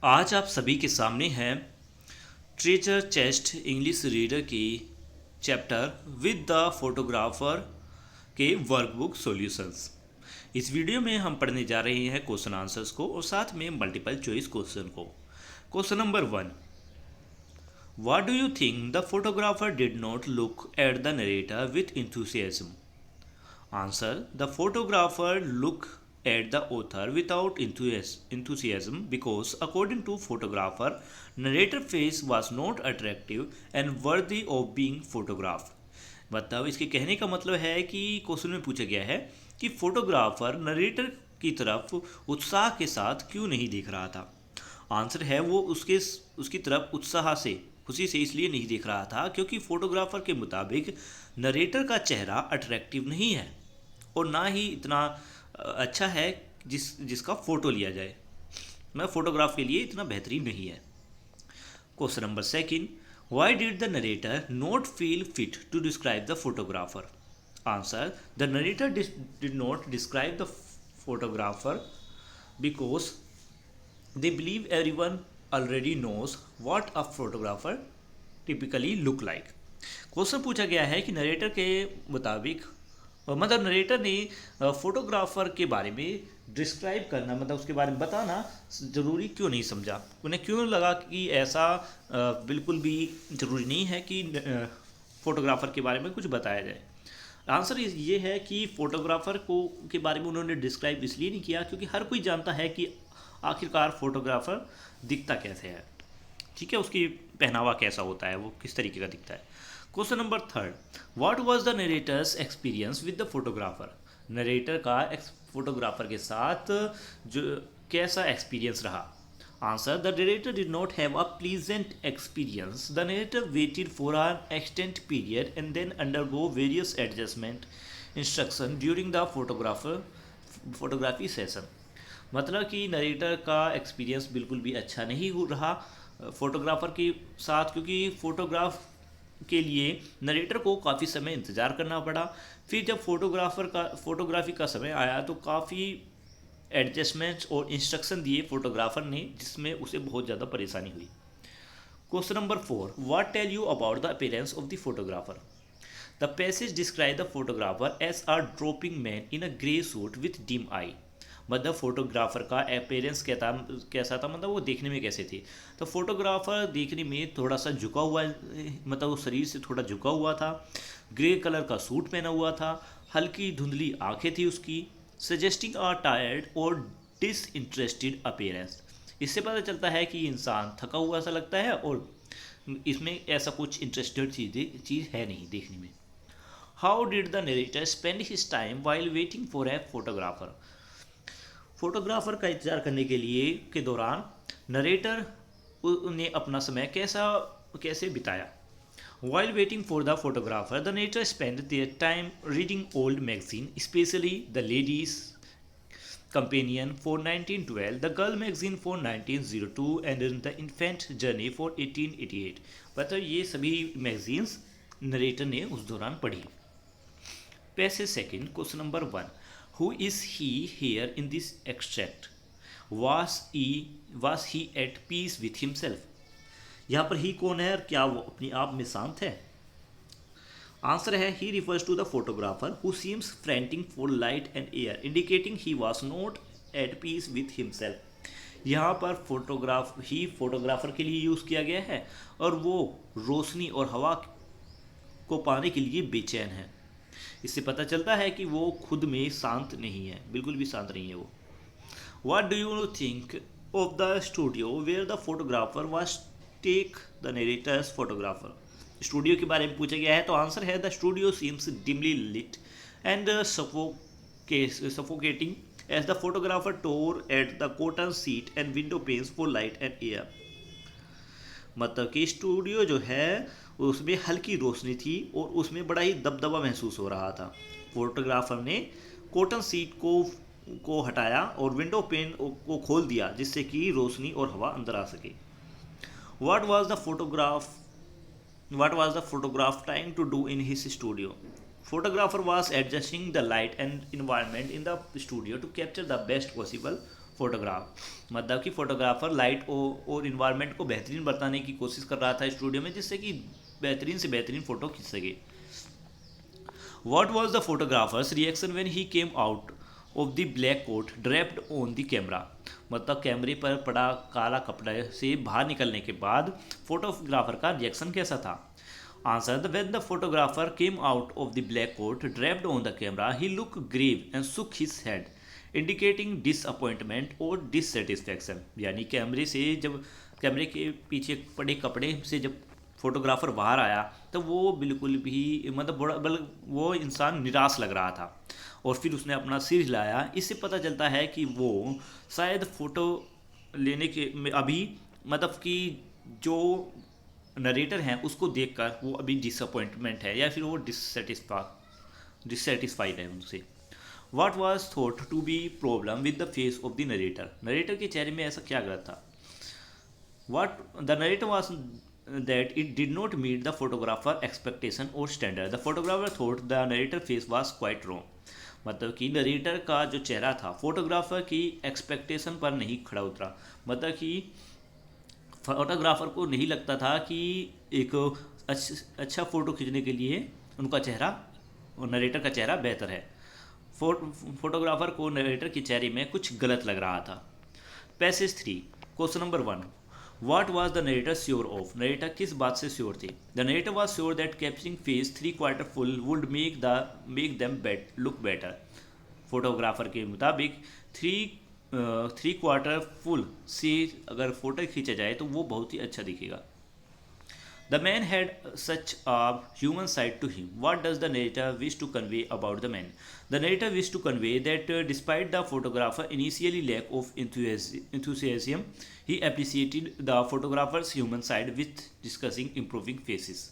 आज आप सभी के सामने है ट्रेजर चेस्ट इंग्लिश रीडर की चैप्टर विद द फोटोग्राफर के वर्कबुक सॉल्यूशंस। इस वीडियो में हम पढ़ने जा रहे हैं क्वेश्चन आंसर्स को और साथ में मल्टीपल चॉइस क्वेश्चन को। Question number 1, what do you think the photographer did not look at the narrator with enthusiasm? Answer: the photographer looked at the author without enthusiasm because, according to photographer, narrator face was not attractive and worthy of being photographed. मतलब इसके कहने का मतलब है कि question में पूछा गया है कि फोटोग्राफर नरेटर की तरफ उत्साह के साथ क्यों नहीं देख रहा था। आंसर है वो उसकी तरफ उत्साह से खुशी से इसलिए नहीं देख रहा था क्योंकि फोटोग्राफर के मुताबिक नरेटर का चेहरा अट्रैक्टिव नहीं है और ना ही इतना अच्छा है जिसका फ़ोटो लिया जाए। मैं फ़ोटोग्राफ के लिए इतना बेहतरीन नहीं है। Question number 2, why did the narrator not feel fit to describe the photographer? Answer: the narrator did not describe the photographer because they believe everyone already knows what a photographer typically look like. Question पूछा गया है कि narrator के मुताबिक मतलब narrator ने photographer के बारे में डिस्क्राइब करना मतलब उसके बारे में बताना ज़रूरी क्यों नहीं समझा। उन्हें क्यों लगा कि ऐसा बिल्कुल भी ज़रूरी नहीं है कि फोटोग्राफर के बारे में कुछ बताया जाए। आंसर ये है कि फोटोग्राफर को के बारे में उन्होंने डिस्क्राइब इसलिए नहीं किया क्योंकि हर कोई जानता है कि आखिरकार फोटोग्राफर दिखता कैसे है, ठीक है, उसकी पहनावा कैसा होता है, वो किस तरीके का दिखता है। Question number 3, what was the narrator's experience with the photographer? Narrator का फोटोग्राफर के साथ जो कैसा एक्सपीरियंस रहा? Answer: the narrator did not have a pleasant experience. The narrator waited for an extend period and then undergo various adjustment instruction during the photography session. मतलब कि narrator का experience बिल्कुल भी अच्छा नहीं हो रहा फोटोग्राफर के साथ क्योंकि फ़ोटोग्राफ के लिए नरेटर को काफ़ी समय इंतज़ार करना पड़ा। फिर जब फोटोग्राफी का समय आया तो काफ़ी एडजस्टमेंट्स और इंस्ट्रक्शन दिए फोटोग्राफर ने जिसमें उसे बहुत ज़्यादा परेशानी हुई। Question number 4, what tell you about the appearance of the photographer? The passage describe the photographer as a dropping man in a grey suit with dim eye. मतलब फोटोग्राफर का अपेयरेंस कैसा था, मतलब वो देखने में कैसे थे। तो फोटोग्राफर देखने में थोड़ा सा झुका हुआ मतलब वो शरीर से थोड़ा झुका हुआ था, ग्रे कलर का सूट पहना हुआ था, हल्की धुंधली आंखें थी उसकी, सजेस्टिंग अ टायर्ड और डिसइंटरेस्टेड अपेयरेंस। इससे पता चलता है कि इंसान थका हुआ सा लगता है और इसमें ऐसा कुछ इंटरेस्टेड चीज़ है नहीं देखने में। How did the narrator spend his time while waiting for a photographer? Photographer का इंतजार करने के लिए के दौरान नरेटर ने अपना समय कैसे बिताया? While waiting for the photographer the narrator spend their time reading old magazine, specially the ladies companion for 1912, the girl magazine for 1902 and the infant journey for 1888। मतलब ये सभी मैगजीन्स नरेटर ने उस दौरान पढ़ी। Passage second, question number 1, who is he here in this extract? Was he at peace with himself? यहाँ पर ही कौन है और क्या वो अपने आप में शांत है? आंसर है ही refers to the photographer who seems frantic for light and air, indicating he was not at peace with himself. यहाँ पर फोटोग्राफर के लिए यूज़ किया गया है और वो रोशनी और हवा को पाने के लिए बेचैन है। इससे पता चलता है कि वो खुद में शांत नहीं है, बिल्कुल भी शांत नहीं है वो। What do you think of the studio where the photographer was take the narrator's photographer? Studio के बारे में पूछा गया है तो आंसर है the studio seems dimly lit and suffocating as the photographer tore at the cotton sheet and window panes for light and air. मतलब कि स्टूडियो जो है उसमें हल्की रोशनी थी और उसमें बड़ा ही दबदबा महसूस हो रहा था। फोटोग्राफर ने कॉटन सीट को हटाया और विंडो पेन को खोल दिया जिससे कि रोशनी और हवा अंदर आ सके। What was the photograph trying to do in his studio? Photographer was adjusting the light and environment in the studio to capture the best possible photograph, मतलब कि फोटोग्राफर लाइट और इन्वायरमेंट को बेहतरीन बताने की कोशिश कर रहा था स्टूडियो में, जिससे कि बेहतरीन से बेहतरीन फ़ोटो खींच सके। What was the photographer's reaction when he came out of the black coat draped on the camera? मतलब कैमरे पर पड़ा काला कपड़े से बाहर निकलने के बाद फोटोग्राफर का रिएक्शन कैसा था? Answer: when the photographer came out of the black coat draped on the camera, he looked grave and shook his head, indicating disappointment or dissatisfaction। यानी कैमरे के पीछे पड़े कपड़े से जब फोटोग्राफर बाहर आया तो वो बिल्कुल भी वो इंसान निराश लग रहा था, और फिर उसने अपना सिर हिलाया। इससे पता चलता है कि वो शायद फ़ोटो लेने के अभी मतलब कि जो नरेटर हैं उसको देखकर वो अभी डिसअपॉइंटमेंट है, या फिर वो डिससेटिस्फाइड है उनसे। What was thought to be problem with the face of the narrator? Narrator के चेहरे में ऐसा क्या गलत था? What the narrator was that it did not meet the photographer expectation or standard. The photographer thought the narrator face was quite wrong. मतलब कि narrator का जो चेहरा था फोटोग्राफर की एक्सपेक्टेशन पर नहीं खड़ा उतरा। मतलब कि फोटोग्राफर को नहीं लगता था कि एक अच्छा फ़ोटो खींचने के लिए उनका चेहरा और नरेटर का चेहरा बेहतर है। फोटोग्राफर को नरेटर के चेहरे में कुछ गलत लग रहा था। Passage 3, question number 1, What was the narrator sure of? Narrator किस बात से श्योर थे? The narrator was sure that capturing face 3/4 full would make them look better. Photographer के मुताबिक 3/4 फुल से अगर फोटो खींचा जाए तो वो बहुत ही अच्छा दिखेगा। The man had such a human side to him. What does the narrator wish to convey about the man? The narrator wished to convey that despite the photographer initially lack of enthusiasm, he appreciated the photographer's human side with discussing improving faces.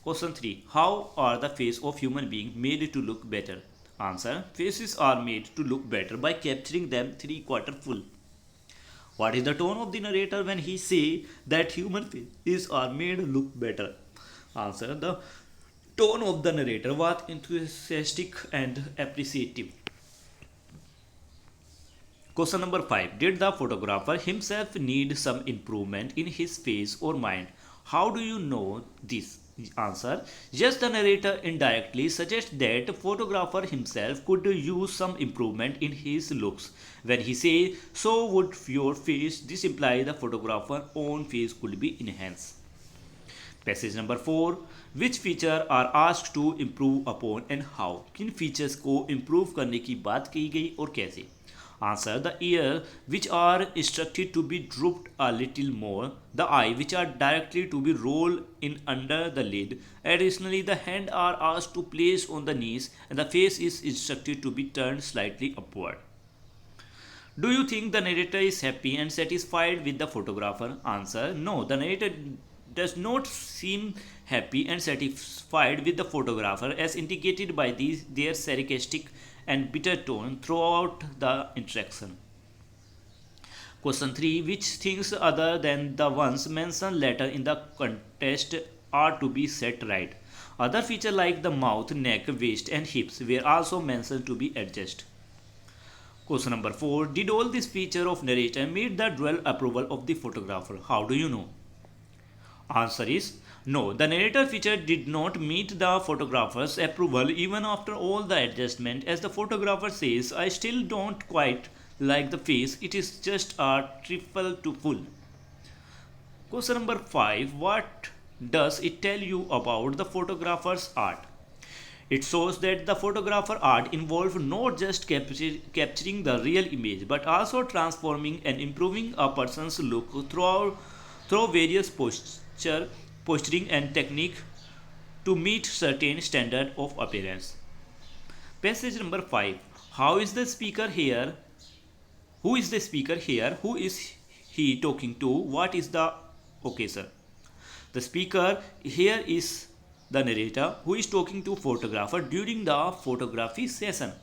Question 3. How are the face of human being made to look better? Answer: faces are made to look better by capturing them 3/4 full. What is the tone of the narrator when he say that human faces are made look better? Answer: the tone of the narrator was enthusiastic and appreciative. Question number 5. Did the photographer himself need some improvement in his face or mind? How do you know this? Answer: yes, the narrator indirectly suggests that the photographer himself could use some improvement in his looks. When he says, so would your face, this implies the photographer's own face could be enhanced. Passage number 4. Which feature are asked to improve upon and how? किन features को improve करने की बात की गई और कैसे? Answer: the ear, which are instructed to be drooped a little more, the eye, which are directly to be rolled in under the lid. Additionally, the hand are asked to place on the knees, and the face is instructed to be turned slightly upward. Do you think the narrator is happy and satisfied with the photographer? Answer: no, the narrator does not seem happy and satisfied with the photographer, as indicated by their sarcastic and bitter tone throughout the interaction. Question 3. Which things other than the ones mentioned later in the contest are to be set right? Other features like the mouth, neck, waist and hips were also mentioned to be adjusted. Question number 4. Did all these features of narrator meet the dual approval of the photographer? How do you know? Answer is no. The narrator feature did not meet the photographer's approval even after all the adjustment, as the photographer says, I still don't quite like the face, it is just a trifle too full. Question number 5. What does it tell you about the photographer's art? It shows that the photographer art involved not just capturing the real image but also transforming and improving a person's look through various posturing and technique to meet certain standard of appearance. Passage number 5. How is the speaker here? Who is the speaker here? Who is he talking to? What is the occasion? The speaker here is the narrator who is talking to photographer during the photography session.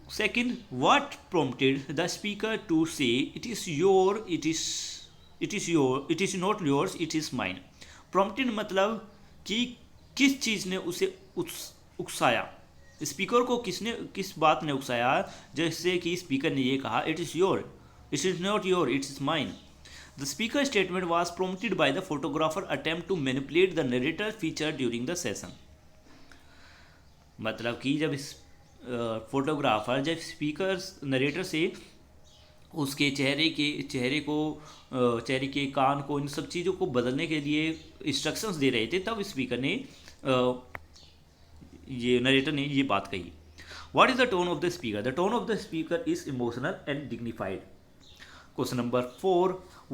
Second, what prompted the speaker to say it is not yours, it is mine? Prompted मतलब कि किस चीज़ ने उसे उकसाया, speaker को किस बात ने उकसाया, जैसे कि स्पीकर ने ये कहा, it is not your, it is mine. The speaker statement was prompted by the photographer attempt to manipulate the narrator feature during the session. मतलब कि जब फोटोग्राफर जब स्पीकर नरेटर से उसके चेहरे के कान को, इन सब चीज़ों को बदलने के लिए इंस्ट्रक्शंस दे रहे थे, तब स्पीकर ने ये नरेटर ने ये बात कही। What is the tone of the speaker? The tone of the speaker is emotional and dignified. Question number 4.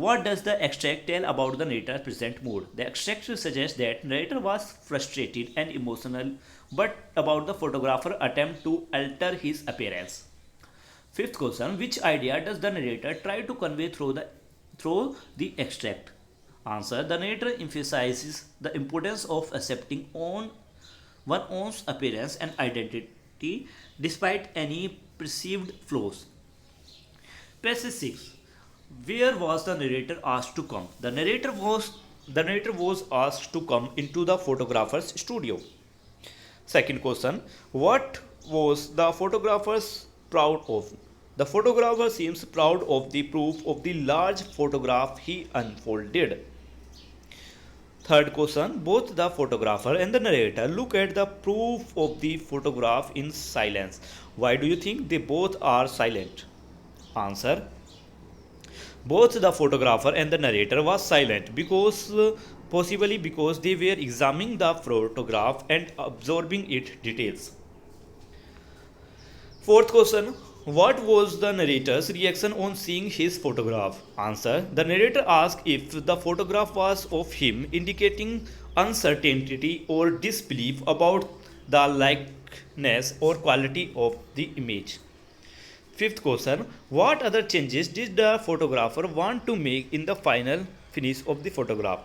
What does the extract tell about the narrator's present mood? The extract suggests that narrator was frustrated and emotional, but about the photographer attempt to alter his appearance. Fifth question. Which idea does the narrator try to convey through the extract? Answer. The narrator emphasizes the importance of accepting one's own appearance and identity despite any perceived flaws. Passage 6. Where was the narrator asked to come? The narrator was asked to come into the photographer's studio. Second question. What was the photographer proud of? The photographer seems proud of the proof of the large photograph he unfolded. Third question. Both the photographer and the narrator look at the proof of the photograph in silence. Why do you think they both are silent? Answer. Both the photographer and the narrator was silent possibly because they were examining the photograph and absorbing its details. Fourth question. What was the narrator's reaction on seeing his photograph? Answer. The narrator asked if the photograph was of him, indicating uncertainty or disbelief about the likeness or quality of the image. Fifth question. What other changes did the photographer want to make in the final finish of the photograph?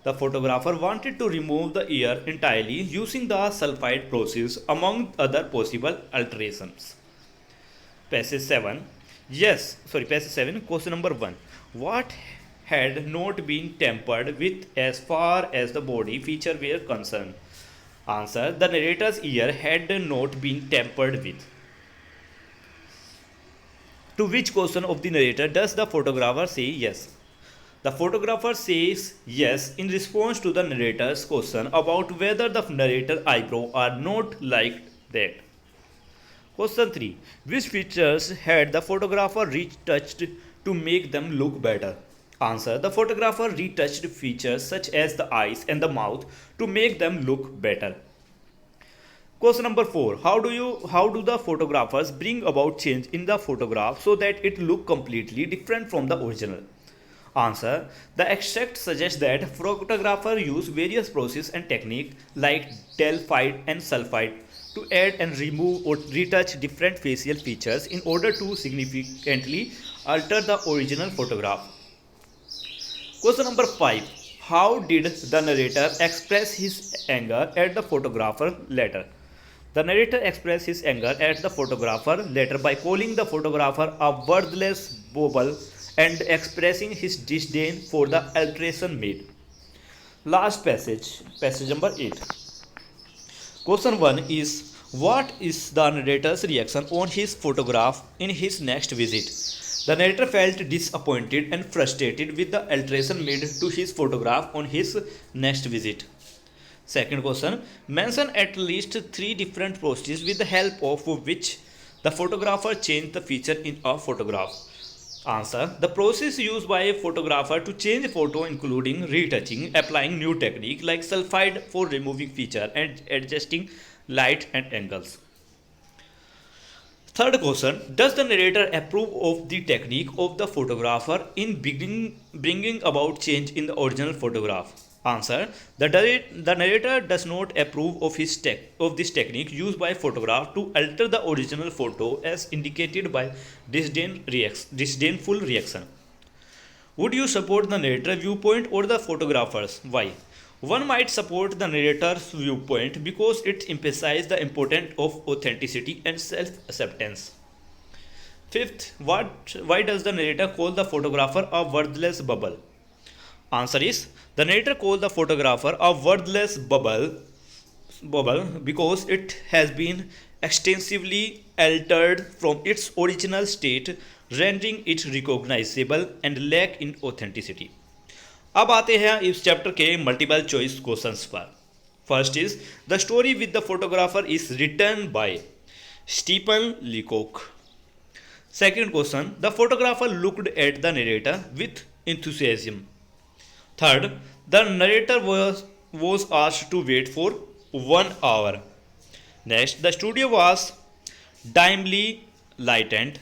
The photographer wanted to remove the ear entirely using the sulfide process, among other possible alterations. Passage 7. Passage 7. Question number 1. What had not been tampered with as far as the body feature were concerned? Answer. The narrator's ear had not been tampered with. To which question of the narrator does the photographer say yes? The photographer says yes in response to the narrator's question about whether the narrator's eyebrows are not like that. Question 3. Which features had the photographer retouched to make them look better? Answer. The photographer retouched features such as the eyes and the mouth to make them look better. Question number 4. How do the photographers bring about change in the photograph so that it look completely different from the original? Answer. The extract suggests that photographer use various processes and techniques like delphide and sulfide to add and remove or retouch different facial features in order to significantly alter the original photograph. Question number 5. How did the narrator express his anger at the photographer later? The narrator expressed his anger at the photographer later by calling the photographer a worthless bauble and expressing his disdain for the alteration made. Last passage number 8. Question 1 is, what is the narrator's reaction on his photograph in his next visit? The narrator felt disappointed and frustrated with the alteration made to his photograph on his next visit. Second question. Mention at least 3 different processes with the help of which the photographer changed the feature in a photograph. Answer. The process used by a photographer to change a photo including retouching, applying new technique like sulfide for removing feature and adjusting light and angles. Third question. Does the narrator approve of the technique of the photographer in bringing about change in the original photograph? Answer. The narrator does not approve of this technique used by photograph to alter the original photo as indicated by disdainful reaction. Would you support the narrator viewpoint or the photographer's? Why? One might support the narrator's viewpoint because it emphasizes the importance of authenticity and self-acceptance. Fifth, why does the narrator call the photographer a worthless bubble? Answer is, the narrator called the photographer a worthless bubble bubble because it has been extensively altered from its original state, rendering it recognizable and lack in authenticity. अब आते हैं इस chapter के multiple choice questions पर. First is the story with the photographer is written by Stephen Leacock. Second question, the photographer looked at the narrator with enthusiasm. Third, the narrator was asked to wait for 1 hour. Next, the studio was dimly lighted.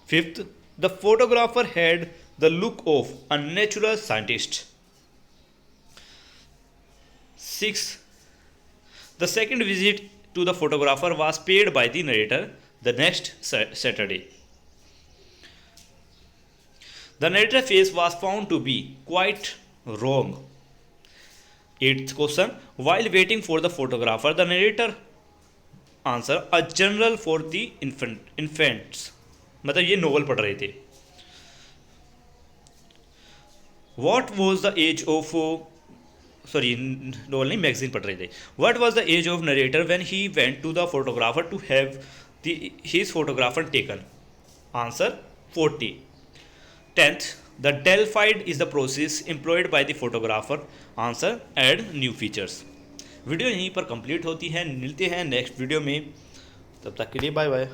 Fifth, the photographer had the look of a natural scientist. Sixth, the second visit to the photographer was paid by the narrator the next Saturday. The narrator's face was found to be quite wrong. Eighth question, while waiting for the photographer, the narrator answered a journal for the infants. मतलब ये novel पढ़ रहे थे. What was the age of novel नहीं magazine पढ़ रहे थे. What was the age of narrator when he went to the photographer to have his photographer taken? Answer 40. 10th, the delphied is the process employed by the photographer. Answer add new features. Video यहीं पर complete होती है. मिलते हैं next video में, तब तक के लिए बाय बाय.